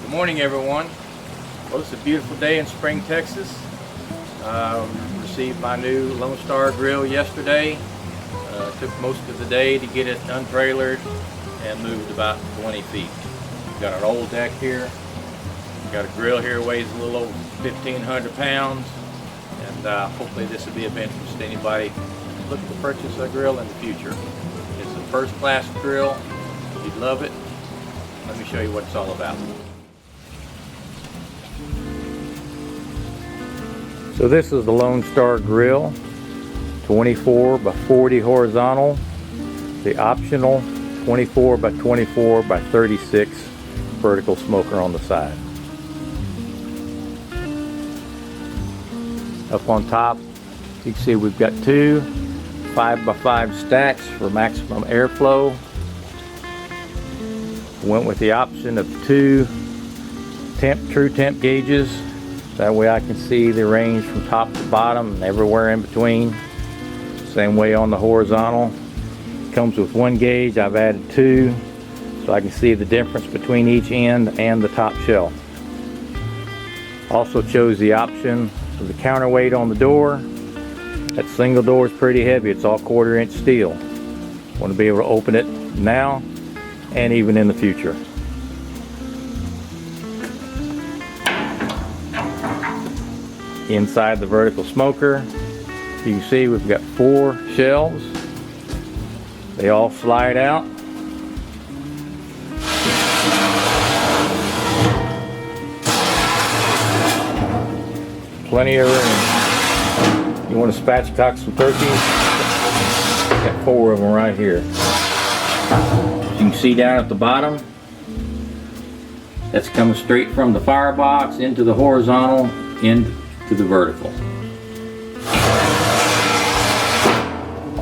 Good morning, everyone. Well, it's a beautiful day in Spring, Texas. Received my new Lone Star grill yesterday. Took most of the day to get it untrailered and moved about 20 feet. We've got our old deck here. We've got a grill here, weighs a little over 1,500 pounds. And hopefully this will be of interest to anybody looking to purchase a grill in the future. It's a first-class grill. You'd love it. Let me show you what it's all about. So this is the Lone Star grill, 24 by 40 horizontal, the optional 24 by 24 by 36 vertical smoker on the side. Up on top, you can see we've got two 5 by 5 stacks for maximum airflow. Went with the option of two true temp gauges. That way I can see the range from top to bottom and everywhere in between. Same way on the horizontal. Comes with one gauge. I've added two so I can see the difference between each end and the top shelf. Also chose the option of the counterweight on the door. That single door is pretty heavy. It's all 1/4 inch steel. Want to be able to open it now and even in the future. Inside the vertical smoker, you can see we've got 4 shelves. They all slide out. Plenty of room. You want to spatchcock some turkeys? Got 4 of them right here. As you can see down at the bottom, that's coming straight from the firebox into the horizontal, into the vertical.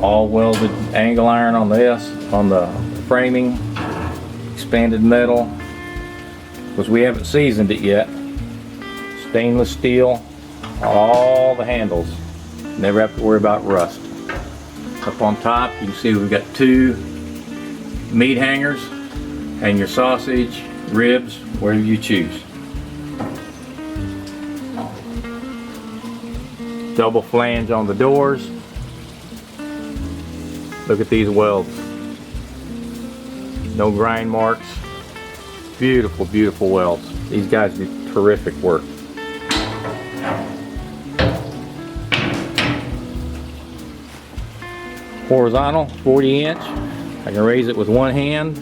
All welded angle iron on this, on the framing, expanded metal, because we haven't seasoned it yet. Stainless steel, all the handles. Never have to worry about rust. Up on top, you can see we've got 2 meat hangers. Hang your sausage, ribs, wherever you choose. Double flange on the doors. Look at these welds. No grind marks. Beautiful, beautiful welds. These guys do terrific work. Horizontal, 40 inch. I can raise it with one hand.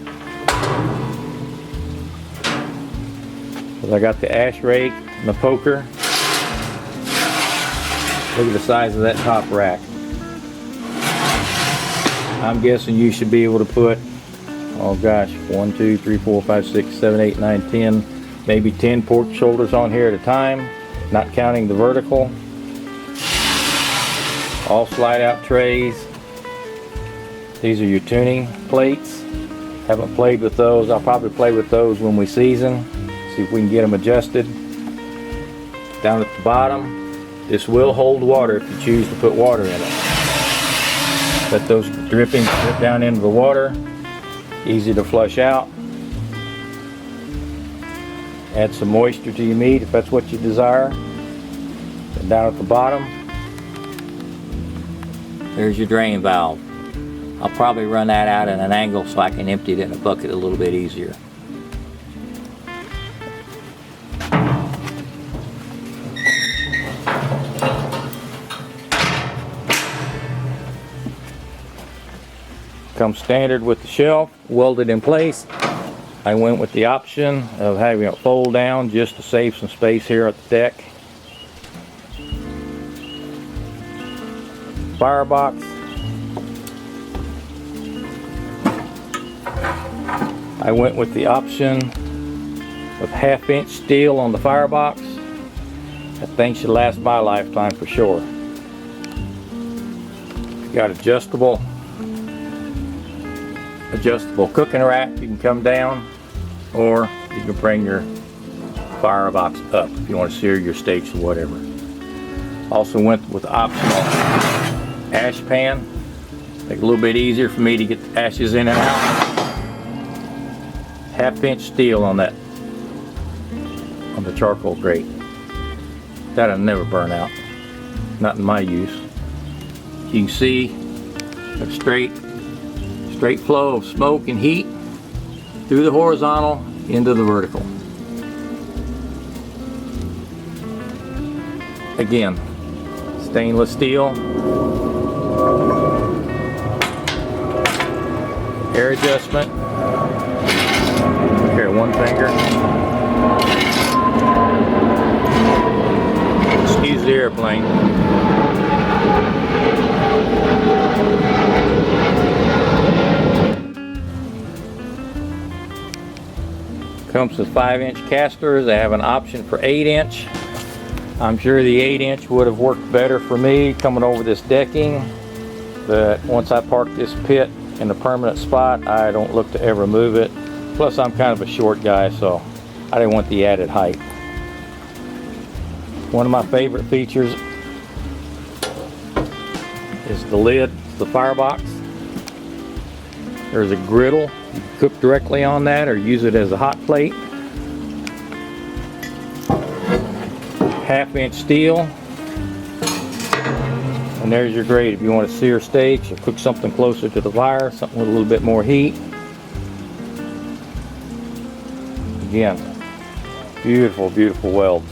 Because I got the ash rake and the poker. Look at the size of that top rack. I'm guessing you should be able to put, oh gosh, 1, 2, 3, 4, 5, 6, 7, 8, 9, 10, maybe 10 pork shoulders on here at a time, not counting the vertical. All slide out trays. These are your tuning plates. Haven't played with those. I'll probably play with those when we season. See if we can get them adjusted. Down at the bottom, this will hold water if you choose to put water in it. Let those drippings drip down into the water. Easy to flush out. Add some moisture to your meat if that's what you desire. And down at the bottom, there's your drain valve. I'll probably run that out at an angle so I can empty it in a bucket a little bit easier. Comes standard with the shelf, welded in place. I went with the option of having it fold down just to save some space here at the deck. Firebox. I went with the option of 1/2 inch steel on the firebox. That thing should last my lifetime for sure. Got adjustable cooking rack. You can come down, or you can bring your firebox up if you want to sear your steaks or whatever. Also went with the optional ash pan. Make it a little bit easier for me to get the ashes in and out. 1/2 inch steel on that on the charcoal grate. That'll never burn out. Not in my use. You can see a straight flow of smoke and heat through the horizontal into the vertical. Again, stainless steel, air adjustment. Here, one finger. Excuse the airplane. Comes with 5-inch casters. They have an option for 8-inch. I'm sure the 8-inch would have worked better for me coming over this decking, but once I park this pit in a permanent spot, I don't look to ever move it. Plus, I'm kind of a short guy, so I didn't want the added height. One of my favorite features is the lid, the Firebox. There's a griddle. You can cook directly on that or use it as a hot plate. 1/2-inch steel. And there's your grate if you want to sear steaks or cook something closer to the fire, something with a little bit more heat. Again, beautiful, beautiful welds.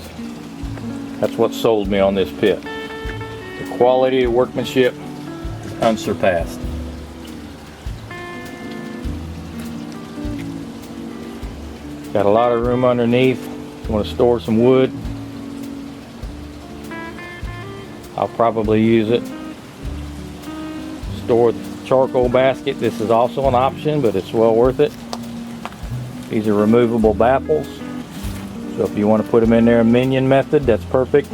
That's what sold me on this pit. The quality of workmanship, unsurpassed. Got a lot of room underneath. If you want to store some wood, I'll probably use it. Store the charcoal basket. This is also an option, but it's well worth it. These are removable baffles. So if you want to put them in there minion method, that's perfect.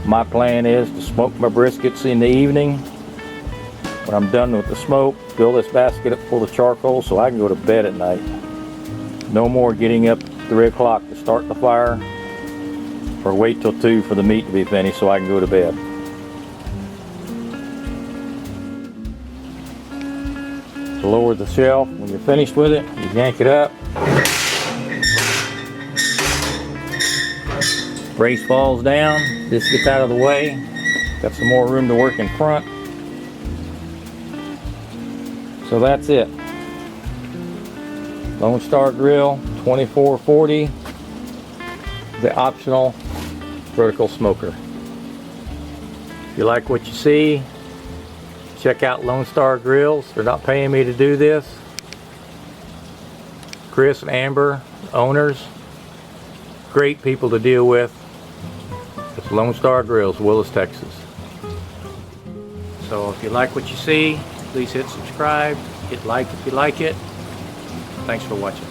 My plan is to smoke my briskets in the evening. When I'm done with the smoke, fill this basket up full of charcoal so I can go to bed at night. No more getting up at 3 o'clock to start the fire, or wait till 2 for the meat to be finished so I can go to bed. Lower the shelf. When you're finished with it, you yank it up. Brace falls down. This gets out of the way. Got some more room to work in front. So that's it. Lone Star Grill 2440. The optional vertical smoker. If you like what you see, check out Lone Star Grillz. They're not paying me to do this. Chris and Amber, owners, great people to deal with. It's Lone Star Grillz, Willis, Texas. So if you like what you see, please hit subscribe, hit like if you like it. Thanks for watching.